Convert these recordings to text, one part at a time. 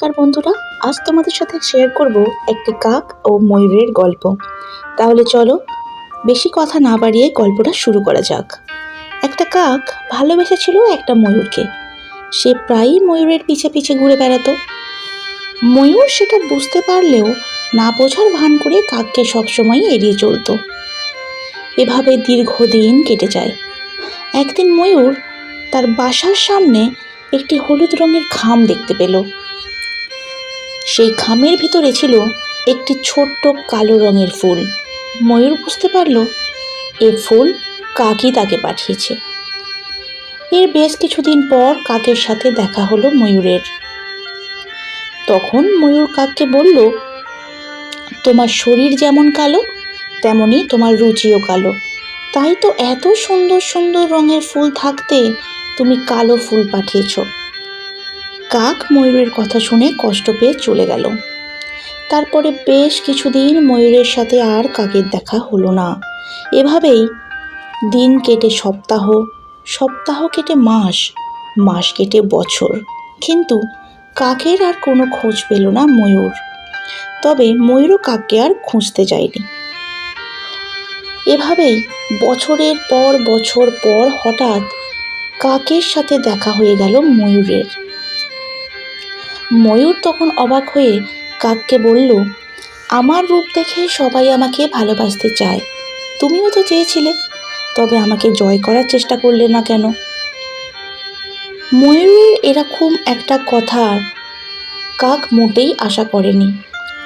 নমস্কার বন্ধুরা, আজ তোমাদের সাথে শেয়ার করব একটি কাক ও ময়ূরের গল্প। তাহলে চলো বেশি কথা না বাড়িয়ে গল্পটা শুরু করা যাক। একটা কাক ভালোবেসেছিল একটা ময়ূরকে। সে প্রায়ই ময়ূরের পিছে পিছে ঘুরে বেড়াতো। ময়ূর সেটা বুঝতে পারলেও না বোঝার ভান করে কাককে সবসময় এড়িয়ে চলতো। এভাবে দীর্ঘদিন কেটে যায়। একদিন ময়ূর তার বাসার সামনে একটি হলুদ রঙের খাম দেখতে পেল। সেই খামের ভিতরে ছিল একটি ছোট্ট কালো রঙের ফুল। ময়ূর বুঝতে পারল এ ফুল কাকই তাকে পাঠিয়েছে। এর বেশ কিছুদিন পর কাকের সাথে দেখা হলো ময়ূরের। তখন ময়ূর কাককে বলল, তোমার শরীর যেমন কালো তেমনি তোমার রুচিও কালো, তাই তো এত সুন্দর সুন্দর রঙের ফুল থাকতে তুমি কালো ফুল পাঠিয়েছ। কাক ময়ূরের কথা শুনে কষ্ট পেয়ে চলে গেল। তারপরে বেশ কিছুদিন ময়ূরের সাথে আর কাকের দেখা হলো না। এভাবেই দিন কেটে সপ্তাহ, সপ্তাহ কেটে মাস, মাস কেটে বছর, কিন্তু কাকের আর কোনো খোঁজ পেল না ময়ূর। তবে ময়ূরও কাককে আর খুঁজতে যায়নি। এভাবেই বছরের পর বছর পর হঠাৎ কাকের সাথে দেখা হয়ে গেল ময়ূরের। ময়ূর তখন অবাক হয়ে কাককে বলল, আমার রূপ দেখে সবাই আমাকে ভালোবাসতে চায়, তুমিও তো চেয়েছিলে, তবে আমাকে জয় করার চেষ্টা করলে না কেন? ময়ূরের এরকম একটা কথা কাক মোটেই আশা করেনি।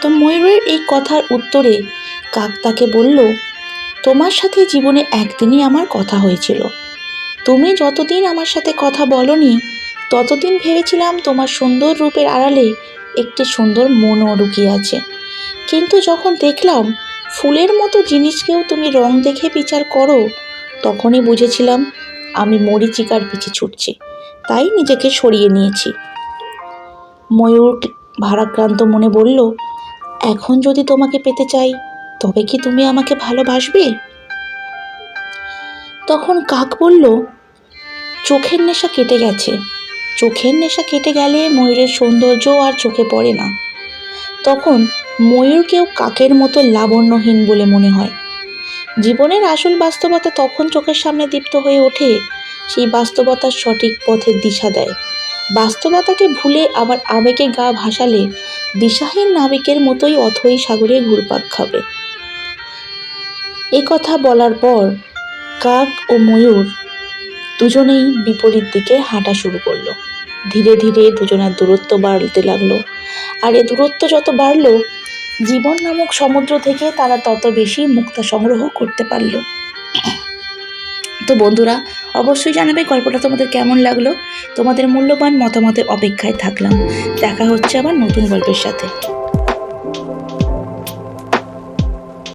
তো ময়ূরের এই কথার উত্তরে কাক তাকে বলল, তোমার সাথে জীবনে একদিনই আমার কথা হয়েছিল। তুমি যতদিন আমার সাথে কথা বলনি ততদিন ভেবেছিলাম তোমার সুন্দর রূপের আড়ালে একটি সুন্দর মনও লুকিয়ে আছে। কিন্তু যখন দেখলাম ফুলের মতো জিনিসকেও তুমি রং দেখে বিচার করো, তখনই বুঝেছিলাম আমি মরীচিকার পিছে ছুটছি, তাই নিজেকে সরিয়ে নিয়েছি। ময়ূর ভারাক্রান্ত মনে বলল, এখন যদি তোমাকে পেতে চাই তবে কি তুমি আমাকে ভালোবাসবে? তখন কাক বলল, চোখের নেশা কেটে গেছে। চোখের নেশা কেটে গেলে ময়ূরের সৌন্দর্য আর চোখে পড়ে না। তখন ময়ূরকেও কাকের মতো লাবণ্যহীন বলে মনে হয়। জীবনের আসল বাস্তবতা তখন চোখের সামনে দীপ্ত হয়ে ওঠে। সেই বাস্তবতার সঠিক পথের দিশা দেয়। বাস্তবতাকে ভুলে আবার আবেগে গা ভাসালে দিশাহীন নাবিকের মতোই অথই সাগরে ঘুরপাক খাবে। এ কথা বলার পর কাক ও ময়ূর দুজনেই বিপরীত দিকে হাঁটা শুরু করলো। ধীরে ধীরে দুজনের দূরত্ব বাড়তে লাগলো। আর এ দূরত্ব যত বাড়লো, জীবন নামক সমুদ্র থেকে তারা তত বেশি মুক্তা সংগ্রহ করতে পারলো। তো বন্ধুরা, অবশ্যই জানাবে গল্পটা তোমাদের কেমন লাগলো। তোমাদের মূল্যবান মতামতের অপেক্ষায় থাকলাম। দেখা হচ্ছে আবার নতুন গল্পের সাথে।